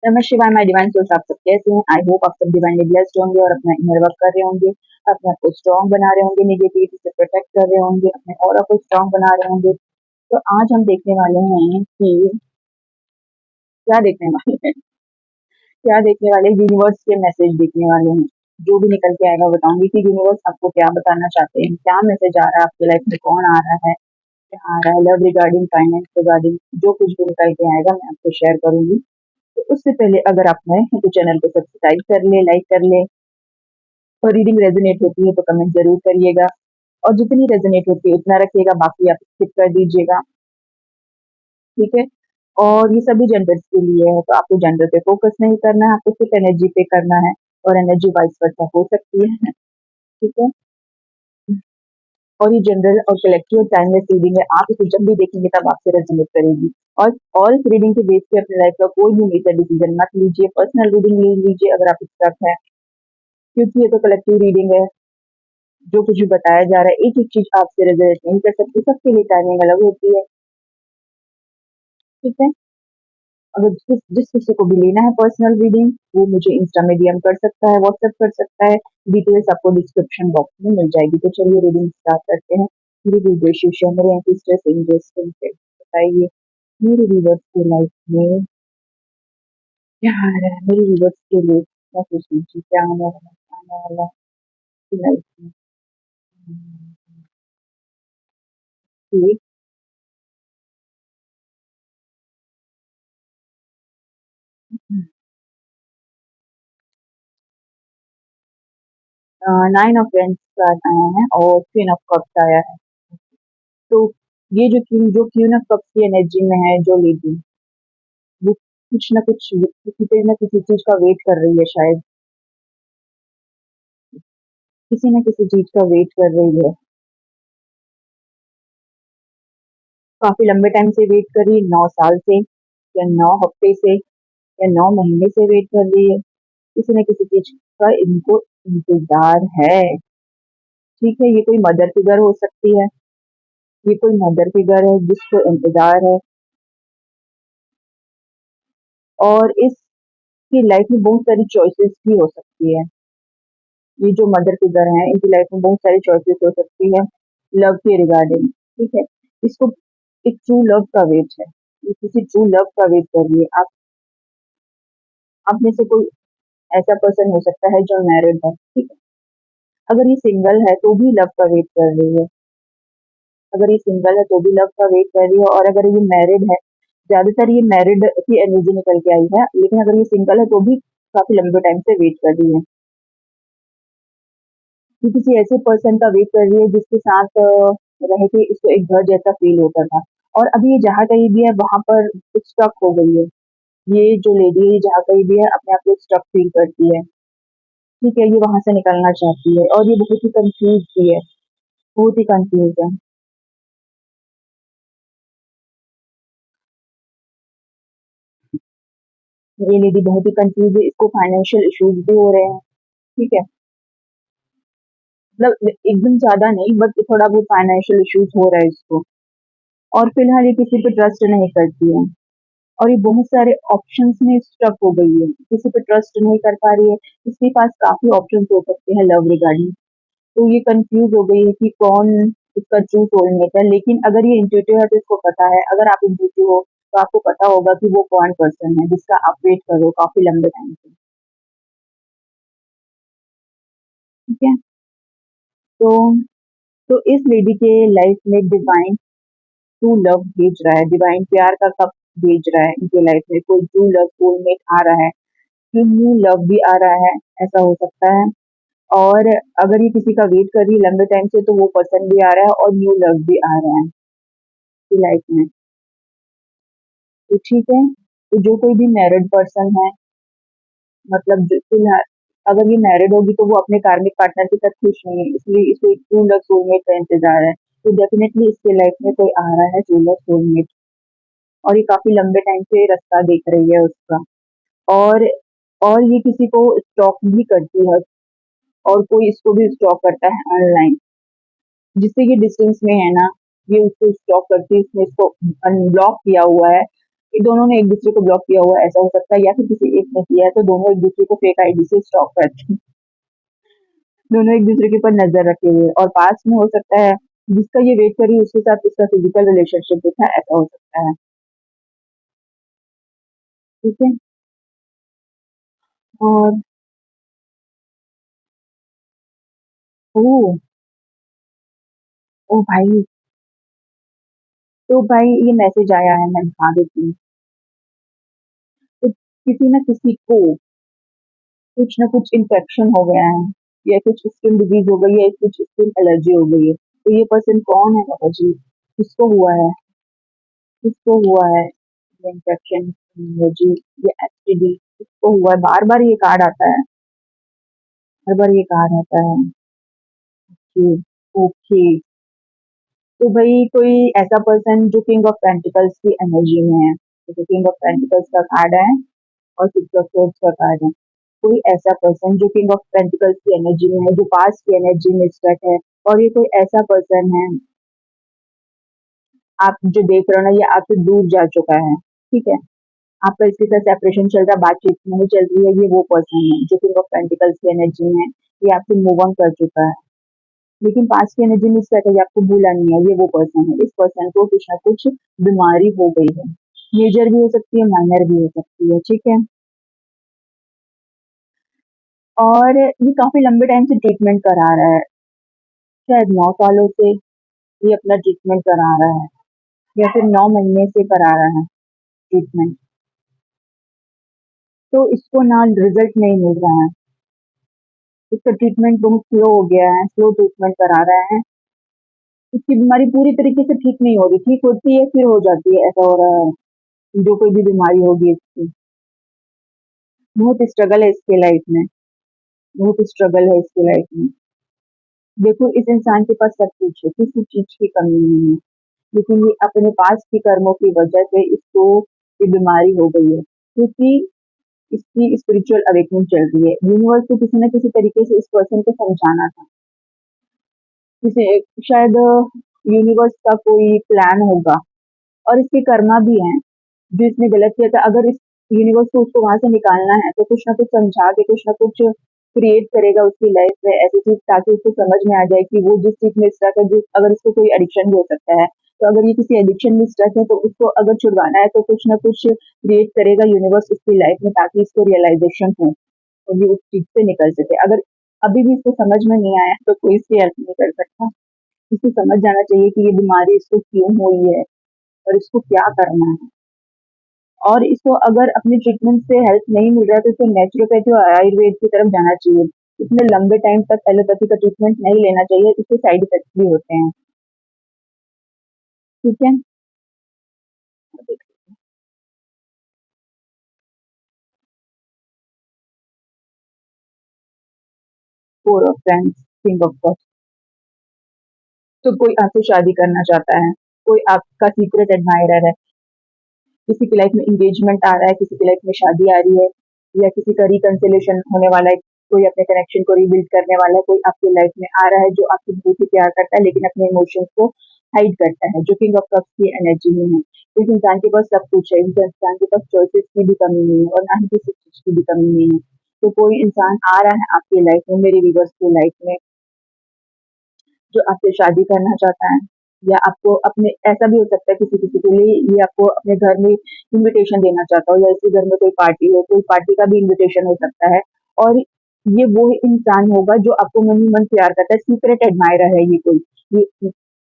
नमः शिवाय my divine souls, आप सब कैसे हैं? आई होप आप सब डिवाइनली ब्लेस्ड होंगे और अपना इनर वर्क कर रहे होंगे, अपने आप को स्ट्रांग बना रहे होंगे, नेगेटिविटी से प्रोटेक्ट कर रहे होंगे, अपने ऑरा को स्ट्रांग बना रहे होंगे। तो आज हम देखने वाले हैं कि क्या देखने वाले हैं क्या देखने वाले यूनिवर्स के मैसेज देखने वाले हैं। जो भी निकल के आएगा बताऊंगी कि यूनिवर्स आपको क्या बताना चाहते हैं, क्या मैसेज आ रहा है, आपके लाइफ में कौन आ रहा है, क्या आ रहा है, लव रिगार्डिंग, फाइनेंस रिगार्डिंग, जो कुछ भी निकल के आएगा मैं आपको शेयर करूंगी। तो उससे पहले अगर आप नए हैं तो चैनल को सब्सक्राइब कर ले, लाइक कर ले, और रीडिंग रेजोनेट होती है तो कमेंट जरूर करिएगा, और जितनी रेजोनेट होती है उतना रखिएगा, बाकी आप स्किप कर दीजिएगा। ठीक है। और ये सभी जेंडर्स के लिए है, तो आपको जेंडर पे फोकस नहीं करना है, आपको सिर्फ एनर्जी पे करना है, और एनर्जी वाइस वर्सा हो सकती है। ठीक है। और ये जनरल और कलेक्टिव टाइमलेस रीडिंग है, आप इसे जब भी देखेंगे तब आपसे रेजोनेट करेगी। और ऑल रीडिंग के बेस पे अपने लाइफ का कोई भी मेजर डिसीजन मत लीजिए, पर्सनल रीडिंग ले लीजिए अगर आप स्टक है, क्योंकि ये तो कलेक्टिव रीडिंग है। जो कुछ भी बताया जा रहा है, एक एक चीज आपसे रेजोनेट नहीं कर सकती, सबके लिए टाइमिंग अलग होती है। ठीक है। अगर जिस किसी को भी लेना है पर्सनल रीडिंग, वो मुझे इंस्टा में डीएम कर सकता है, व्हाट्सएप कर सकता है, डिटेल्स आपको डिस्क्रिप्शन बॉक्स में मिल जाएगी। तो चलिए रीडिंग स्टार्ट करते हैं। मेरे विदेशी मेरे यहाँ की स्ट्रेस इंजर्स बताइए, मेरे व्यूअर्स के लाइफ में क्या आ रहा है, मेरे व्यूअर्स के लिए क्या कुछ लीजिए, क्या आने वाला लाइफ में। ठीक। 9 ऑफ पेंस कार्ड आया है और क्वीन ऑफ कप्स आया है। तो ये जो क्वीन ऑफ कप्स की एनर्जी में है जो लेडी, वो कुछ ना कुछ किसी न किसी चीज का वेट कर रही है, शायद किसी न किसी चीज का वेट कर रही है, काफी लंबे टाइम से वेट कर रही है, 9 साल से या 9 हफ्ते से या 9 महीने से वेट कर रही है। किसी न किसी चीज का इनको इंतजार है। ठीक है। ये कोई मदर फिगर हो सकती है, ये कोई मदर फिगर है जिसको इंतजार है, और इसकी लाइफ में बहुत सारी चॉइसेस भी हो सकती है। ये जो मदर फिगर है इनकी लाइफ में बहुत सारी चॉइसेस हो सकती है लव के रिगार्डिंग। ठीक है। इसको एक ट्रू लव का वेट है, ये किसी ट्रू लव का वेट कर रही है। आप में से कोई ऐसा पर्सन हो सकता है जो मैरिड है। ठीक है। अगर ये सिंगल है तो भी लव का वेट कर रही है, अगर ये सिंगल है तो भी लव का वेट कर रही है, और अगर ये मैरिड है, ज्यादातर ये मैरिड की एनर्जी निकल के आई है, लेकिन अगर ये सिंगल है तो भी काफी लंबे टाइम से वेट कर रही है। ये किसी ऐसे पर्सन का वेट कर रही है जिसके साथ रह के इसको एक घर जैसा फील होता था, और अभी ये जहाँ कहीं भी है वहां पर स्टक हो गई है। ये जो लेडी है, ये जहाँ कहीं भी है अपने आप को स्टक फील करती है। ठीक है। ये वहां से निकलना चाहती है, और ये बहुत ही कंफ्यूज भी है, बहुत ही कंफ्यूज है। ये लेडी बहुत ही कंफ्यूज है, इसको फाइनेंशियल इश्यूज भी हो रहे हैं। ठीक है। मतलब एकदम ज्यादा नहीं, बट थोड़ा बहुत फाइनेंशियल इश्यूज हो रहा है इसको, और फिलहाल ये किसी पे ट्रस्ट नहीं करती है, और ये बहुत सारे ऑप्शंस में स्टक हो गई है, किसी पे ट्रस्ट नहीं कर पा रही है। इसके पास काफी ऑप्शंस हो सकते हैं लव रिगार्डिंग, तो ये कंफ्यूज हो गई है कि कौन इसका ट्रू सोलमेट है। लेकिन अगर ये इंट्यूटिव है तो इसको पता है, अगर आप इंट्यूटिव हो तो आपको पता होगा कि वो कौन पर्सन है जिसका आप वेट कर रहे हो काफी लंबे टाइम से। ठीक है। तो इस लेडी के लाइफ में डिवाइन ट्रू लव भेज रहा है, डिवाइन प्यार का कप भेज रहा है इनके लाइफ में, कोई ट्रू लव सोलमेट आ रहा है, न्यू लव भी आ रहा है, ऐसा हो सकता है। और अगर ये किसी का वेट कर रही है लंबे टाइम से तो वो पर्सन भी आ रहा है और न्यू लव भी आ रहा है इसकी लाइफ में। तो ठीक है। तो जो कोई भी मैरिड पर्सन है, मतलब फिलहाल अगर ये मैरिड होगी तो वो अपने कार्मिक पार्टनर के साथ खुश नहीं है, इसलिए इसे ट्रू लव सोलमेट का इंतजार है। तो डेफिनेटली इसके लाइफ में कोई आ रहा है ट्रू लव सोलमेट, और ये काफी लंबे टाइम से रास्ता देख रही है उसका। और ये किसी को स्टॉक भी करती है, और कोई इसको भी स्टॉक करता है ऑनलाइन, जिससे ये डिस्टेंस में है ना, ये उसको स्टॉक करती है, इसने इसको अनब्लॉक किया हुआ है, दोनों ने एक दूसरे को ब्लॉक किया हुआ है, ऐसा हो सकता है, या फिर किसी एक ने किया है तो दोनों एक दूसरे को फेक आईडी से स्टॉक करते हैं। दोनों एक दूसरे के ऊपर नजर रखे हुए हैं। और पास में हो सकता है जिसका ये वेट करी उसके साथ इसका फिजिकल रिलेशनशिप भी था, ऐसा हो सकता है। ठीक है। और ओ ओ भाई, तो भाई ये मैसेज आया है, मैं दिखा देती हूँ। तो किसी न किसी को कुछ ना कुछ इन्फेक्शन हो गया है, या कुछ स्किन डिजीज हो गई है, कुछ स्किन एलर्जी हो गई है। तो ये पर्सन कौन है बाबा जी? किसको हुआ है? किसको हुआ है ये इन्फेक्शन, एलर्जी, ये एसटीडी? किसको हुआ है? बार बार ये कार्ड आता है, हर बार ये कार्ड आता है। ओके। ओके। तो भाई कोई ऐसा पर्सन जो किंग ऑफ पेंटिकल्स की एनर्जी में है, तो किंग ऑफ पेंटिकल्स का कार्ड है और सिक्स ऑफ सोर्ड्स का कार्ड है। कोई ऐसा पर्सन जो किंग ऑफ पेंटिकल्स की एनर्जी में है, जो पास्ट की एनर्जी में स्टक है, और ये कोई ऐसा पर्सन है, आप जो देख रहे हो ना, ये आपसे दूर जा चुका है। ठीक है। आपका इसके साथ सेपरेशन चल रहा है, बातचीत नहीं चल रही है, ये वो पर्सन है जो किंग ऑफ पेंटिकल्स की एनर्जी में है। ये आपसे मूव ऑन कर चुका है, लेकिन पास्ट की एनर्जी में स्टक है, ये आपको भूला नहीं है, ये वो पर्सन है। इस पर्सन को कुछ ना कुछ बीमारी हो गई है, मेजर भी हो सकती है, माइनर भी हो सकती है। ठीक है। और ये काफी लंबे टाइम से ट्रीटमेंट करा रहा है, शायद 9 सालों से ये अपना ट्रीटमेंट करा रहा है, या फिर 9 महीने से करा रहा है ट्रीटमेंट। तो इसको ना रिजल्ट नहीं मिल रहा है, इसका ट्रीटमेंट बहुत स्लो हो गया है, स्लो ट्रीटमेंट करा रहा है। इसकी बीमारी पूरी तरीके से ठीक नहीं हो रही, ठीक होती है फिर हो जाती है, ऐसा हो रहा है। जो कोई भी बीमारी होगी इसकी, बहुत स्ट्रगल है इसके लाइफ में, बहुत स्ट्रगल है इसकी लाइफ में। देखो इस इंसान के पास सब कुछ है, किसी चीज की कमी नहीं है, लेकिन ये अपने पास की कर्मों की वजह से इसको ये बीमारी हो गई है, क्योंकि इसकी स्पिरिचुअल अवेकनिंग चल रही है। यूनिवर्स को किसी न किसी तरीके से इस पर्सन को समझाना था, किसी शायद यूनिवर्स का कोई प्लान होगा, और इसके कर्मा भी हैं जो इसने गलत किया था। अगर इस यूनिवर्स को उसको वहां से निकालना है तो कुछ ना कुछ समझा के कुछ ना कुछ क्रिएट करेगा उसकी लाइफ में ऐसी चीज, ताकि उसको समझ में आ जाए कि वो जिस चीज में स्टक है, जिस अगर उसको कोई एडिक्शन भी हो सकता है, तो अगर ये किसी एडिक्शन में स्टक है तो उसको अगर छुड़वाना है तो कुछ ना कुछ क्रिएट करेगा यूनिवर्स उसकी लाइफ में, ताकि इसको रियलाइजेशन हो और ये उस चीज से निकल सके। अगर अभी भी इसको समझ में नहीं आया तो कोई इसकी हेल्प नहीं कर सकता। इसको समझ जाना चाहिए कि ये बीमारी इसको क्यों हुई है और इसको क्या करना है। और इसको अगर अपने ट्रीटमेंट से हेल्प नहीं मिल रहा है तो इसको नेचुरोपैथी और आयुर्वेद की तरफ जाना चाहिए। इतने लंबे टाइम तक एलोपैथी का ट्रीटमेंट नहीं लेना चाहिए, इसके साइड इफेक्ट्स भी होते हैं। ठीक है। Four of friends, king of cups. तो कोई आपसे शादी करना चाहता है, कोई आपका सीक्रेट एडमायरर है, किसी की लाइफ में एंगेजमेंट आ रहा है, किसी की लाइफ में शादी आ रही है, या किसी का रिकंसिलेशन होने वाला है, कोई अपने कनेक्शन को रिबिल्ड करने वाला है, कोई आपकी लाइफ में आ रहा है जो आपसे बहुत ही प्यार करता है लेकिन अपने इमोशंस को हाइड करता है, जो किंग ऑफ कप्स की एनर्जी में है। इस इंसान के पास सब कुछ है, इस इंसान के पास चॉइसेस की भी कमी नहीं है और ना ही किसी चीज की भी कमी नहीं है। तो कोई इंसान आ रहा है आपकी लाइफ में, मेरे व्यूअर्स की लाइफ में, जो आपसे शादी करना चाहता है, या आपको अपने, ऐसा भी हो सकता है किसी किसी के लिए ये आपको अपने घर में इनविटेशन देना चाहता हो, या इसी घर में कोई पार्टी हो, कोई पार्टी का भी इनविटेशन हो सकता है। और ये वो इंसान होगा जो आपको मन ही मन प्यार करता है, सीक्रेट एडमायरर है ये कोई।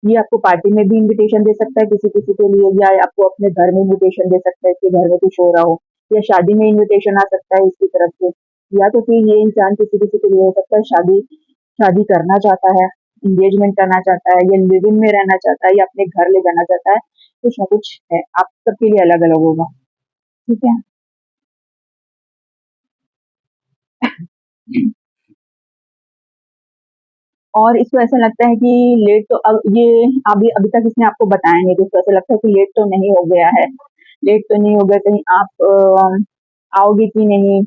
ये आपको पार्टी में भी इनविटेशन दे सकता है किसी किसी के लिए, या आपको अपने घर में इनविटेशन दे सकता है कि घर में कुछ हो रहा हो, या शादी में इनविटेशन आ सकता है इसकी तरफ से। या तो फिर ये इंसान किसी किसी के लिए हो सकता है शादी शादी करना चाहता है, एंगेजमेंट करना चाहता है, या लिव इन में रहना चाहता है, या अपने घर ले जाना चाहता है। कुछ ना कुछ है, आप सबके लिए अलग अलग होगा। ठीक है। और इसको ऐसा लगता है कि लेट तो अब ये अभी अभी तक इसने आपको बताया नहीं, तो इसको ऐसा लगता है कि लेट तो नहीं हो गया है, लेट तो नहीं हो गया, कहीं आप आओगे कि नहीं।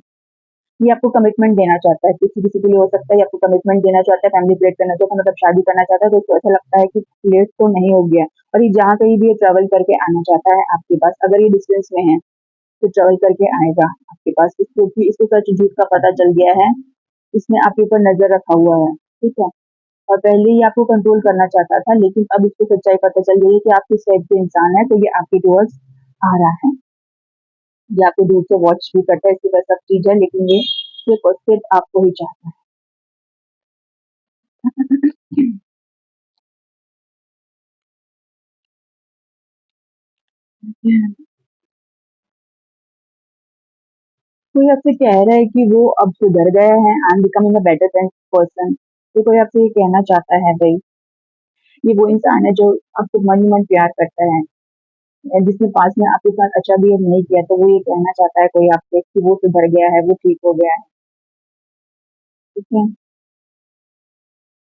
ये आपको कमिटमेंट देना चाहता है, किसी किसी के लिए हो सकता है ये आपको कमिटमेंट देना चाहता है, फैमिली प्लेट करना चाहता है, मतलब शादी करना चाहता है, तो इसको ऐसा लगता है कि लेट तो नहीं हो गया। और ये जहाँ कहीं भी ये ट्रैवल करके आना चाहता है आपके पास, अगर ये डिस्टेंस में है तो ट्रैवल करके आएगा आपके पास, इसको कि इसको सच झूठ का पता चल गया है, इसने आपके ऊपर नजर रखा हुआ है, ठीक है। और पहले ही आपको कंट्रोल करना चाहता था, लेकिन अब इसको सच्चाई पता चल गई है कि आप किस टाइप के इंसान है, तो ये आपके टुवर्ड्स आ रहा है। ये आपको दूर से वॉच भी करता है, इसके पास सब चीज है, लेकिन ये सिर्फ और सिर्फ आपको ही चाहता है। कोई आपसे कह रहा है कि वो अब सुधर गया है, I am becoming a better person, तो कोई आपसे ये कहना चाहता है भाई, ये वो इंसान है जो आपको मन ही मन प्यार करता है, या जिसने पास में आपके साथ अच्छा बिहेव नहीं किया, तो वो ये कहना चाहता है कोई आपसे कि वो सुधर गया है, वो ठीक हो गया है, ठीक है।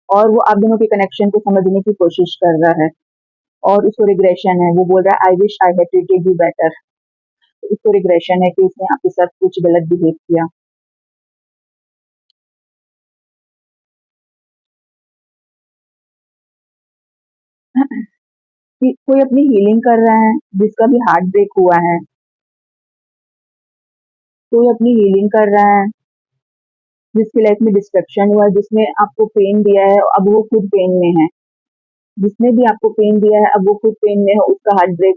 और वो आप दोनों के कनेक्शन को समझने की कोशिश कर रहा है, और उसको रिग्रेशन है, वो बोल रहा है I wish I had treated you better. उसको रिग्रेशन है कि उसने आपके साथ कुछ गलत बिहेव किया। कि कोई अपनी हीलिंग कर रहा है, जिसका भी हार्ट ब्रेक हुआ है, कोई अपनी हीलिंग कर रहा है, जिसकी लाइफ में डिस्ट्रक्शन हुआ है, जिसने आपको पेन दिया है, अब वो खुद पेन में है। जिसने भी आपको पेन दिया है, अब वो खुद पेन में है, उसका हार्ट ब्रेक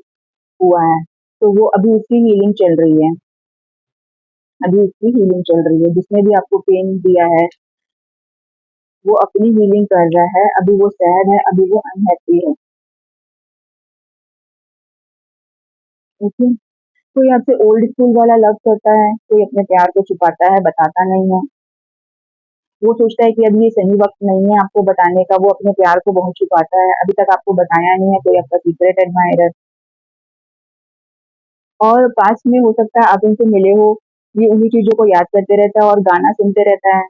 हुआ है। तो वो अभी उसकी हीलिंग चल रही है, अभी उसकी हीलिंग चल रही है। जिसने भी आपको पेन दिया है, वो अपनी हीलिंग कर रहा है, अभी वो सैड है, अभी वो अनहैप्पी है। ओके? कोई आपसे ओल्ड स्कूल वाला लव करता है, कोई अपने प्यार को छुपाता है, बताता नहीं है। वो सोचता है कि अभी ये सही वक़्त नहीं है आपको बताने का, वो अपने प्यार को बहुत छुपाता है, अभी तक आपको बताया नहीं है, कोई आपका सीक्रेट एडमायरर। और पास्ट में हो सकता है आप उनसे मिले हो, ये उन्हीं चीज़ों को याद करते रहता है और गाना सुनते रहता है।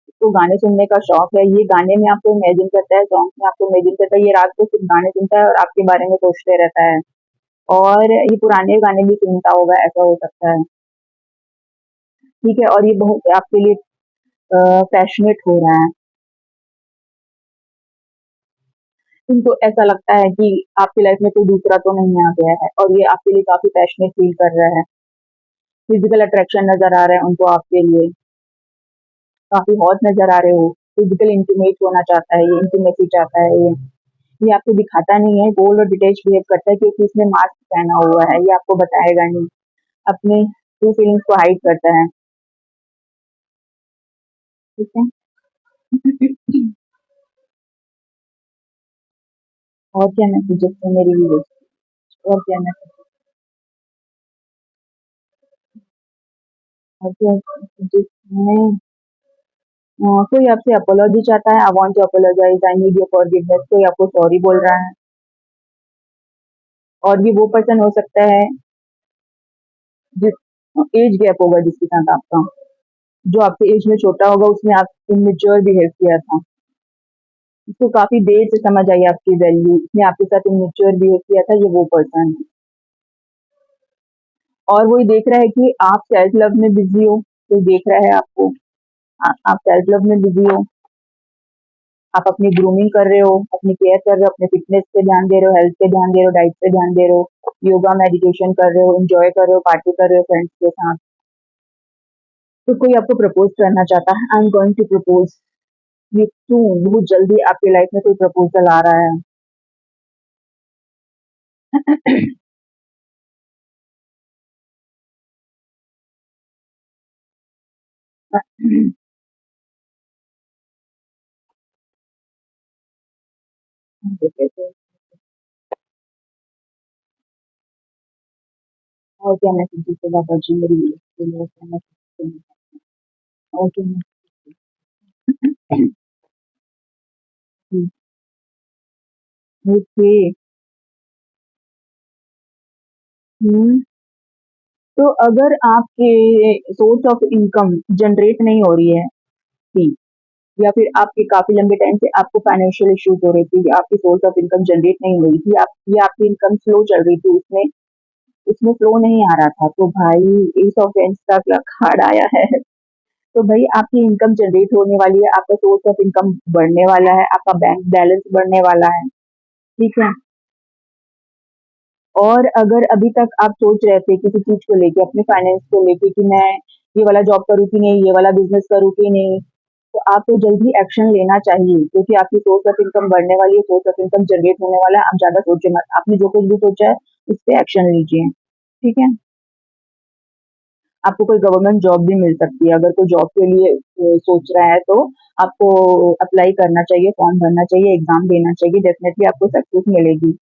इसको गाने सुनने का शौक है, ये गाने में आपको इमेजिन करता है, सॉन्ग्स में आपको इमेजिन करता है, ये रात को सिर्फ़ गाने सुनता है और आपके बारे में सोचते रहता है। और ये पुराने गाने भी सुनता होगा, ऐसा हो सकता है, ठीक है? और ये बहुत आपके लिए पैशनेट हो रहा है। उनको ऐसा लगता है कि आपकी लाइफ में कोई दूसरा तो नहीं आ गया है, और ये आपके लिए काफ़ी पैशनेट फ़ील कर रहा है। फिज़िकल अट्रैक्शन नज़र आ रहा है उनको आपके लिए, काफ़ी हॉट नज़र आ रहे हो, फिज़िकल इंटीमेट होना चाहता है ये, इंटीमेसी चाहता है ये। ये आपको दिखाता नहीं है, बोल्ड और डिटैच बिहेव करता है क्योंकि इसने मास्क पहना हुआ है, ये आपको बताएगा नहीं। अपनी ट्रू फीलिंग्स को हाइड करता है, ठीक है? और क्या मैसेजेस थे मेरी व्यूअर्स, और क्या मैसेजेस, और क्या मैसेजेस हैं? कोई आपसे अपोलॉजी चाहता है, I want to apologise, I need your forgiveness, कोई आपको सॉरी बोल रहा है। और ये वो पर्सन हो सकता है जिस एज गैप होगा जिसके साथ आपका, जो आपसे एज में छोटा होगा, उसने आप इमेच्योर बिहेव किया था। उसको काफ़ी देर से समझ आई आपकी वैल्यू, उसने आपके साथ इमेच्योर बिहेव किया था, ये वो पर्सन है। और वो ये देख रहा है कि आप सेल्फ लव में बिज़ी हो, कोई देख रहा है आपको, आप सेल्फ लव में बिज़ी हो, आप अपनी ग्रूमिंग कर रहे हो, अपनी केयर कर रहे हो, अपने फिटनेस पे ध्यान दे रहे हो, हेल्थ पे ध्यान दे रहे हो, डाइट पे ध्यान दे रहे हो, योगा, मेडिटेशन कर रहे हो, एन्जॉय कर रहे हो, पार्टी कर रहे हो फ्रेंड्स के साथ। तो कोई आपको प्रपोज़ करना चाहता है, I am going to propose you soon, बहुत जल्दी आपकी लाइफ में कोई प्रपोज़ल आ रहा है। और क्या मैसेजेस है बाबा जी मेरी के लिए, क्या मैसेज है? और क्या मैसेज? ओके। हम्म। तो अगर आपके सोर्स ऑफ इनकम जनरेट नहीं हो रही है थी, या फिर आपके काफी लंबे टाइम से आपको फाइनेंशियल इश्यूज हो रहे थे, या आपकी सोर्स ऑफ इनकम जनरेट नहीं हो रही थी, आप या आपकी इनकम स्लो चल रही थी, उसमें उसमें फ्लो नहीं आ रहा था, तो भाई एस ऑफ एंड्स का कार्ड आया है। तो भाई आपकी इनकम जनरेट होने वाली है, आपका सोर्स ऑफ इनकम बढ़ने वाला है, आपका बैंक बैलेंस बढ़ने वाला है, ठीक है। और अगर अभी तक आप सोच रहे थे किसी चीज़ को लेके, अपने फाइनेंस को लेके कि मैं ये वाला जॉब करूँ कि नहीं, ये वाला बिज़नेस करूँ कि नहीं, तो आपको जल्दी एक्शन लेना चाहिए क्योंकि आपकी सोर्स ऑफ इनकम बढ़ने वाली है, सोर्स ऑफ इनकम जनरेट होने वाला है। आप ज़्यादा सोचिए मत। आपने जो कुछ भी सोचा है, उस पे एक्शन लीजिए, ठीक है? आपको कोई गवर्नमेंट जॉब भी मिल सकती है। अगर कोई जॉब के लिए सोच रहा है तो आपको अप्लाई करना चाहिए, फॉर्म भरना चाहिए, एग्ज़ाम देना चाहिए, डेफ़िनिटली आपको सक्सेस मिलेगी।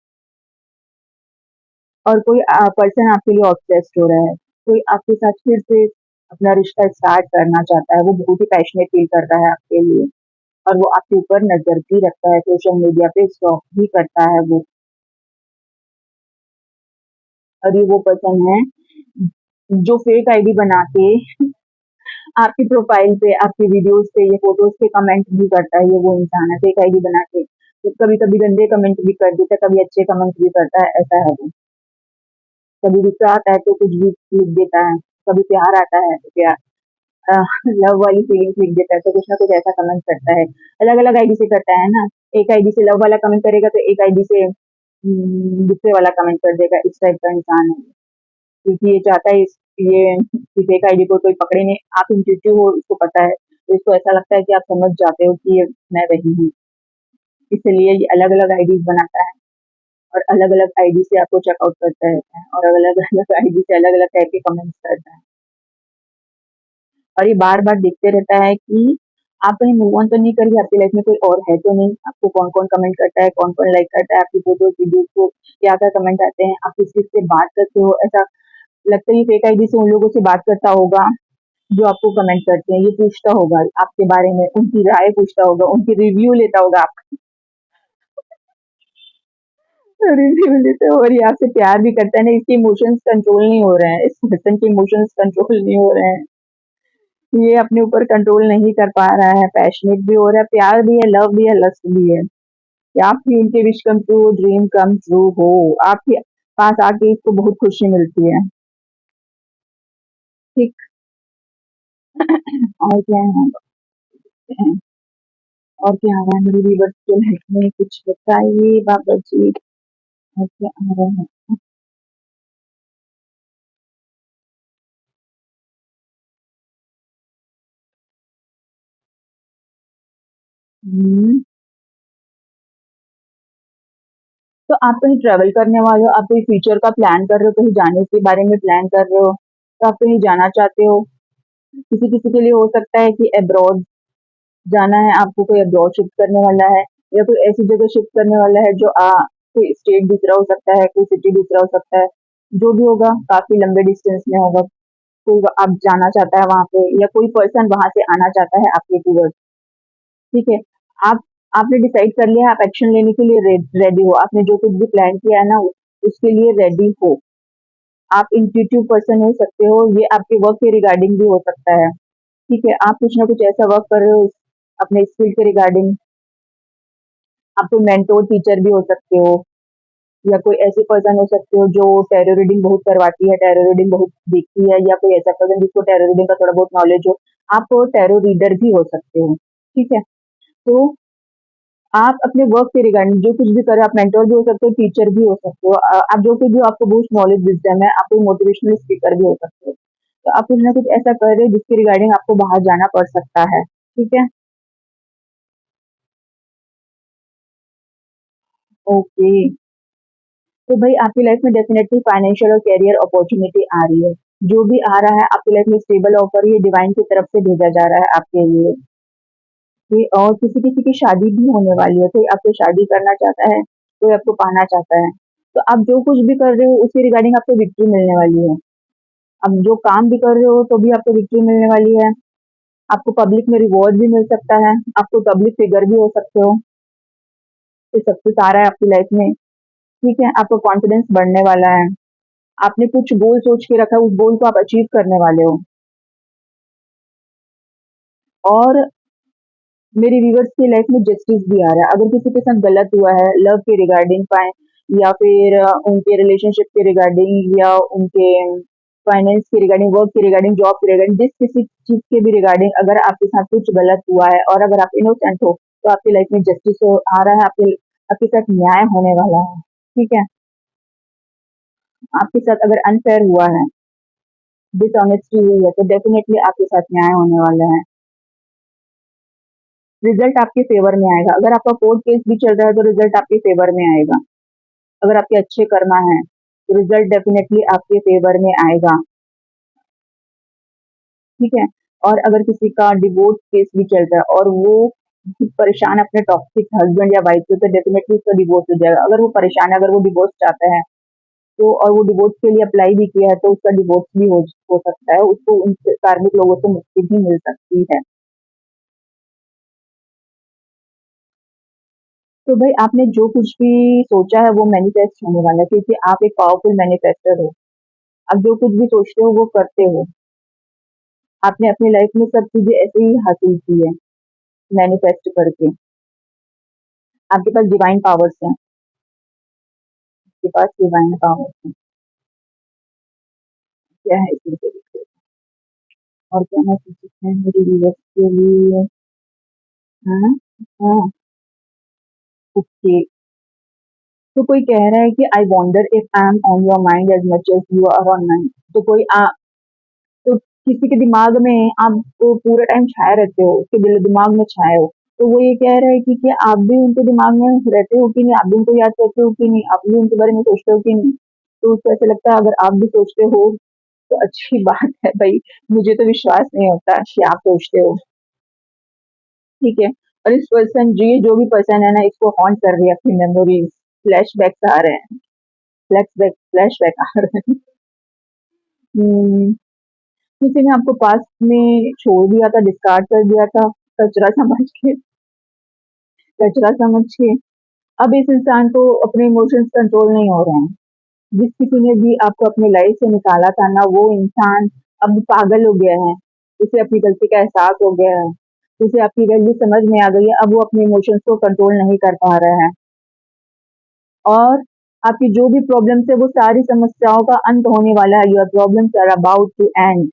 और कोई पर्सन आपके लिए ऑब्सेस्ड हो रहा है, कोई आपके साथ फिर से अपना रिश्ता स्टार्ट करना चाहता है, वो बहुत ही पैशनेट फ़ील कर रहा है आपके लिए और वो आपके ऊपर नज़र भी रखता है, सोशल मीडिया पे स्टॉक भी करता है वो। और ये वो पर्सन है जो फेक आईडी बना के आपकी प्रोफाइल पे, आपकी वीडियोज़ पे, ये फ़ोटोज़ पे कमेंट भी करता है, ये वो इंसान है, फेक आईडी बना के। तो कभी-कभी गंदे कमेंट भी कर देता है, कभी अच्छे कमेंट भी करता है, ऐसा है वो। कभी गुस्सा आता है तो कुछ भी लिख देता है, कभी प्यार आता है तो प्यार अ, लव वाली फीलिंग्स लिख देता है, तो कुछ ना कुछ ऐसा कमेंट करता है। अलग-अलग आईडी से करता है ना, एक आईडी से लव वाला कमेंट करेगा तो एक आईडी से गुस्से वाला कमेंट कर देगा, इस टाइप का इंसान है। क्योंकि ये चाहता है इस ये कि फेक आईडी को कोई पकड़े नहीं, आप इंट्यूटिव हो, इसको पता है, तो इसको ऐसा लगता है कि आप समझ जाते हो कि ये मैं वही हूँ। इसलिए ये अलग-अलग आईडीज़ बनाता है और अलग-अलग आईडी से आपको चेकआउट करता रहता है और अलग-अलग आईडी से अलग-अलग टाइप के कमेंट्स करता है। और ये बार-बार देखते रहता है कि आप कहीं मूव ऑन तो नहीं कर रही, आपकी लाइफ में कोई और है तो नहीं, आपको कौन-कौन कमेंट करता है, कौन-कौन लाइक करता है, आपकी फ़ोटोज़, वीडियोज़ को क्या-क्या कमेंट आते हैं, आप किस-किस से बात करते हो, ऐसा लगता है ये फेक आईडी से उन लोगों से बात करता होगा, जो आपको कमेंट करते हैं। ये पूछता होगा आपके बारे में, उनकी राय पूछता होगा, उनकी रिव्यू लेता होगा आपका रिव्यू लेता है और ये आपसे प्यार भी करता है ना, इसके इमोशंस कंट्रोल नहीं हो रहे हैं, इस पर्सन के इमोशंस कंट्रोल नहीं हो रहे हैं। ये अपने ऊपर कंट्रोल नहीं कर पा रहा है, पैशनेट भी हो रहा है, प्यार भी है, लव भी है, लस्ट भी है। कि आपकी उनकी wish come true, dream come true हो, आपके पास आके इसको बहुत खुशी मिलती है। ठीक और क्या है और क्या आ रहा है मेरे व्यूअर्स के लाइफ में कुछ बताइए बाबा जी और क्या आ रहा है? हुँ। तो आप कहीं ट्रैवल करने वाले हो, आप कोई फ्यूचर का प्लान कर रहे हो, कहीं जाने के बारे में प्लान कर रहे हो, तो आप कहीं जाना चाहते हो। किसी-किसी के लिए हो सकता है कि अब्रॉड जाना है, आपको कोई अब्रॉड शिफ्ट करने वाला है या कोई ऐसी जगह शिफ्ट करने वाला है जो कोई स्टेट दूसरा हो सकता है, कोई सिटी दूसरा हो सकता है। जो भी होगा काफ़ी लंबे डिस्टेंस में होगा, कोई अब जाना चाहता है वहाँ पे या कोई पर्सन वहाँ से आना चाहता है आपके टूवर्ड्स, ठीक है? आप आपने डिसाइड कर लिया है, आप एक्शन लेने के लिए रेडी हो, आपने जो कुछ भी प्लान किया है ना, उसके लिए रेडी हो। आप इंट्यूटिव पर्सन हो सकते हो, ये आपके वर्क के रिगार्डिंग भी हो सकता है, ठीक है? आप कुछ ना कुछ ऐसा वर्क कर रहे हो अपने स्किल के रिगार्डिंग, आप कोई मेंटोर टीचर भी हो सकते हो या कोई ऐसे पर्सन हो सकते हो जो टैरो रीडिंग बहुत करवाती है, टैरो रीडिंग बहुत देखती है या कोई ऐसा पर्सन जिसको टैरो रीडिंग का थोड़ा बहुत नॉलेज हो। आप टैरो रीडर भी हो सकते हो, ठीक है? तो आप अपने वर्क के रिगार्डिंग जो कुछ भी करें, आप मेंटर भी हो सकते हो, टीचर भी हो सकते हो। आप जो कुछ भी आपको बूस्ट नॉलेज विज़डम है, आप कोई मोटिवेशनल स्पीकर भी हो सकते हो। तो आप कुछ ना कुछ ऐसा कर रहे हो जिसके रिगार्डिंग आपको बाहर जाना पड़ सकता है, ठीक है? ओके, तो भाई आपकी लाइफ में डेफिनिटली फाइनेंशियल और करियर अपॉर्च्युनिटी आ रही है। जो भी आ रहा है आपकी लाइफ में स्टेबल ऑफर ये डिवाइन की तरफ से भेजा जा रहा है आपके लिए। कि और किसी-किसी की शादी भी होने वाली है, कोई आपसे शादी करना चाहता है, कोई आपको पाना चाहता है। तो आप जो कुछ भी कर रहे हो उसके रिगार्डिंग आपको विक्ट्री मिलने वाली है। अब जो काम भी कर रहे हो तो भी आपको विक्ट्री मिलने वाली है। आपको पब्लिक में रिवॉर्ड भी मिल सकता है, आपको पब्लिक फिगर भी हो सकते हो, तो सब कुछ आ रहा है आपकी लाइफ में, ठीक है? आपका कॉन्फिडेंस बढ़ने वाला है। आपने कुछ गोल सोच के रखा है, उस गोल को आप अचीव करने वाले हो और मेरी व्यूअर्स की लाइफ में जस्टिस भी आ रहा है। अगर किसी के साथ गलत हुआ है, लव के रिगार्डिंग या फिर उनके रिलेशनशिप के रिगार्डिंग या उनके फाइनेंस के रिगार्डिंग, वर्क के रिगार्डिंग, जॉब के रिगार्डिंग, जिस किसी चीज़ के भी रिगार्डिंग अगर आपके साथ कुछ गलत हुआ है और अगर आप इनोसेंट हो, तो आपकी लाइफ में जस्टिस आ रहा है, आपके आपके साथ न्याय होने वाला है, ठीक है? आपके साथ अगर अनफेयर हुआ है, डिसऑनेस्टी हुई है, तो डेफिनेटली आपके साथ न्याय होने वाला है। रिजल्ट आपके फेवर में आएगा। अगर आपका कोर्ट केस भी चल रहा है तो रिजल्ट आपके फेवर में आएगा। अगर आपके अच्छे कर्मा हैं तो रिजल्ट डेफिनेटली आपके फेवर में आएगा। ठीक है। और अगर किसी का डिवोर्स केस भी चल रहा है और वो परेशान है अपने टॉक्सिक हस्बैंड या वाइफ से, तो डेफिनेटली उसका डिवोर्स हो जाएगा। अगर वो परेशान है, अगर वो डिवोर्स चाहता है, तो और वो डिवोर्स के लिए अप्लाई भी किया है, तो उसका डिवोर्स भी हो सकता है। उसको उन कार्मिक लोगों से मुक्ति भी मिल सकती है। तो भाई आपने जो कुछ भी सोचा है वो मैनिफेस्ट होने वाला है, क्योंकि आप एक पावरफुल मैनिफेस्टर हो। आप जो कुछ भी सोचते हो वो करते हो। आपने अपनी लाइफ में सब चीजें ऐसे ही हासिल की है, मैनिफेस्ट करके। आपके पास डिवाइन पावर्स हैं। आपके पास डिवाइन पावर्स हैं। क्या है इसमें से देखते हैं। और क्या मैं सोच सकते हैं मेरी व्यूअर्स के लिए। हाँ। हाँ। ओके। तो कोई कह रहा है कि I wonder if I am on your mind as much as you are on mind. तो तो किसी के दिमाग में आप तो पूरे टाइम छाए रहते हो, उसके दिमाग में छाए हो। तो वो ये कह रहा है कि क्या आप भी उनके दिमाग में रहते हो कि नहीं, आप भी उनको याद करते हो कि नहीं, आप भी उनके बारे में सोचते हो कि नहीं। तो उसको ऐसा लगता है अगर आप भी सोचते हो तो अच्छी बात है भाई। मुझे तो विश्वास नहीं होता कि आप सोचते हो। ठीक है। और इस पर्सन जी, जो भी पर्सन है ना, इसको हॉन्ट कर रही है अपनी मेमोरीज। फ्लैशबैक्स आ रहे हैं। फ्लैशबैक आ रहे हैं। हम्म, किसी ने आपको पास्ट में छोड़ दिया था, डिस्कार्ड कर दिया था, कचरा समझ के। कचरा समझ के अब इस इंसान को अपने इमोशंस कंट्रोल नहीं हो रहे हैं। जिस किसी ने भी आपको अपनी लाइफ से निकाला था ना, वो इंसान अब पागल हो गया है। उसे अपनी गलती का एहसास हो गया है। उसे आपकी वैल्यू समझ में आ गई है। अब वो अपने इमोशंस को कंट्रोल नहीं कर पा रहा है। और आपकी जो भी प्रॉब्लम्स है, वो सारी समस्याओं का अंत होने वाला है। Your problems are about to end.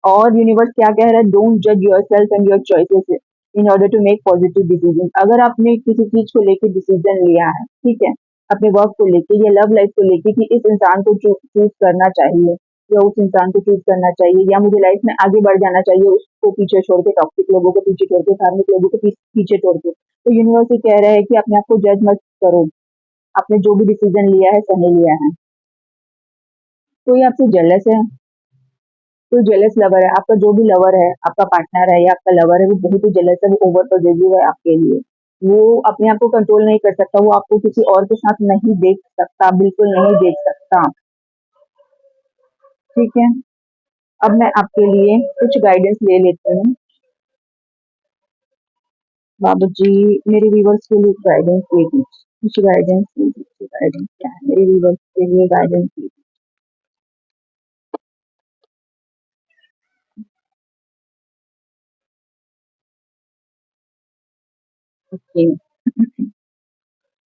और यूनिवर्स क्या कह रहा है, डोंट जज yourself and your choices in order to make positive decision. अगर आपने किसी चीज को लेके डिसीजन लिया है, ठीक है, अपने वर्क को लेके या लव लाइफ को लेके कि इस इंसान को चूज करना चाहिए या उस इंसान को चूज करना चाहिए, या मुझे लाइफ में आगे बढ़ जाना चाहिए उसको पीछे छोड़ के, टॉक्सिक लोगों को पीछे छोड़ के, धार्मिक लोगों को पीछे छोड़ के, तो यूनिवर्स ये कह रहा है कि अपने आप को जज मत करो। आपने जो भी डिसीजन लिया है सही लिया है। कोई आपसे जेलस है, कोई जेलस लवर है। आपका जो भी लवर है, आपका पार्टनर है या आपका लवर है, वो बहुत ही जेलस है, वो ओवर पॉजिटिव है आपके लिए। वो अपने आप को कंट्रोल नहीं कर सकता, वो आपको किसी और के साथ नहीं देख सकता, बिल्कुल नहीं देख सकता। ठीक है। अब मैं आपके लिए कुछ गाइडेंस ले लेती हूँ। बाबू जी, मेरे व्यूवर्स के लिए गाइडेंस दे दीजिए। कुछ गाइडेंस दे दीजिए। गाइडेंस क्या है मेरे व्यूवर्स के लिए? गाइडेंस दे दीजिए।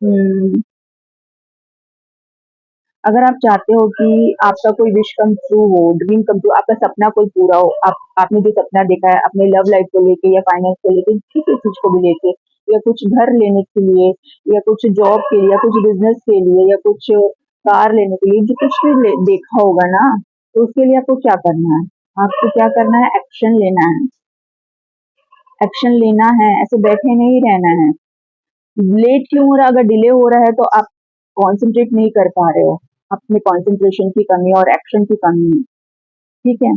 हम्म, अगर आप चाहते हो कि आपका कोई विश कम ट्रू हो, ड्रीम कम ट्रू, आपका सपना कोई पूरा हो, आपने जो सपना देखा है अपने लव लाइफ को लेके या फाइनेंस को लेके, किसी चीज को भी लेके, या कुछ घर लेने के लिए, या कुछ जॉब के लिए, या कुछ बिजनेस के लिए, या कुछ कार लेने के लिए, जो कुछ भी देखा होगा ना, तो उसके लिए आपको क्या करना है? आपको क्या करना है? एक्शन लेना है। एक्शन लेना है, ऐसे बैठे नहीं रहना है। लेट क्यों हो रहा है? अगर डिले हो रहा है तो आप कॉन्सेंट्रेट नहीं कर पा रहे हो। अपने कंसंट्रेशन की कमी और एक्शन की कमी है। ठीक है।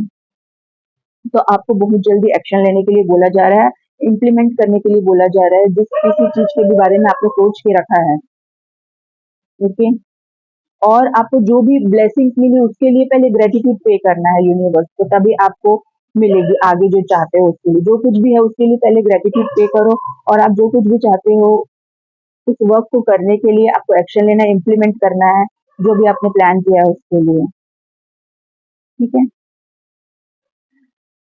तो आपको बहुत जल्दी एक्शन लेने के लिए बोला जा रहा है, इम्प्लीमेंट करने के लिए बोला जा रहा है, जिस किसी चीज के भी बारे में आपने सोच के रखा है। ओके। और आपको जो भी ब्लेसिंग्स मिली उसके लिए पहले ग्रेटिट्यूड पे करना है यूनिवर्स को, तभी आपको मिलेगी आगे जो चाहते हो उसके लिए। जो कुछ भी है उसके लिए पहले ग्रेटिट्यूड पे करो। और आप जो कुछ भी चाहते हो उस वर्क को करने के लिए आपको एक्शन लेना है, इम्प्लीमेंट करना है जो भी आपने प्लान किया है उसके लिए। ठीक है।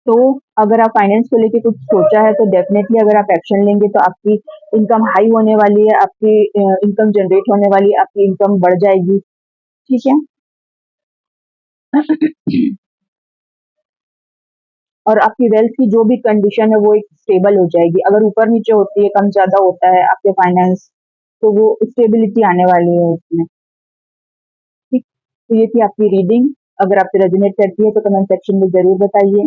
तो अगर आप फाइनेंस को लेके कुछ सोचा है तो डेफिनेटली अगर आप एक्शन लेंगे तो आपकी इनकम हाई होने वाली है, आपकी इनकम जनरेट होने वाली है, आपकी इनकम बढ़ जाएगी। ठीक है। और आपकी वेल्थ की जो भी कंडीशन है वो एक स्टेबल हो जाएगी। अगर ऊपर नीचे होती है, कम ज्यादा होता है आपके फाइनेंस, तो वो स्टेबिलिटी आने वाली है उसमें। तो ये थी आपकी रीडिंग। अगर आपसे रेजोनेट करती है तो कमेंट सेक्शन में ज़रूर बताइए।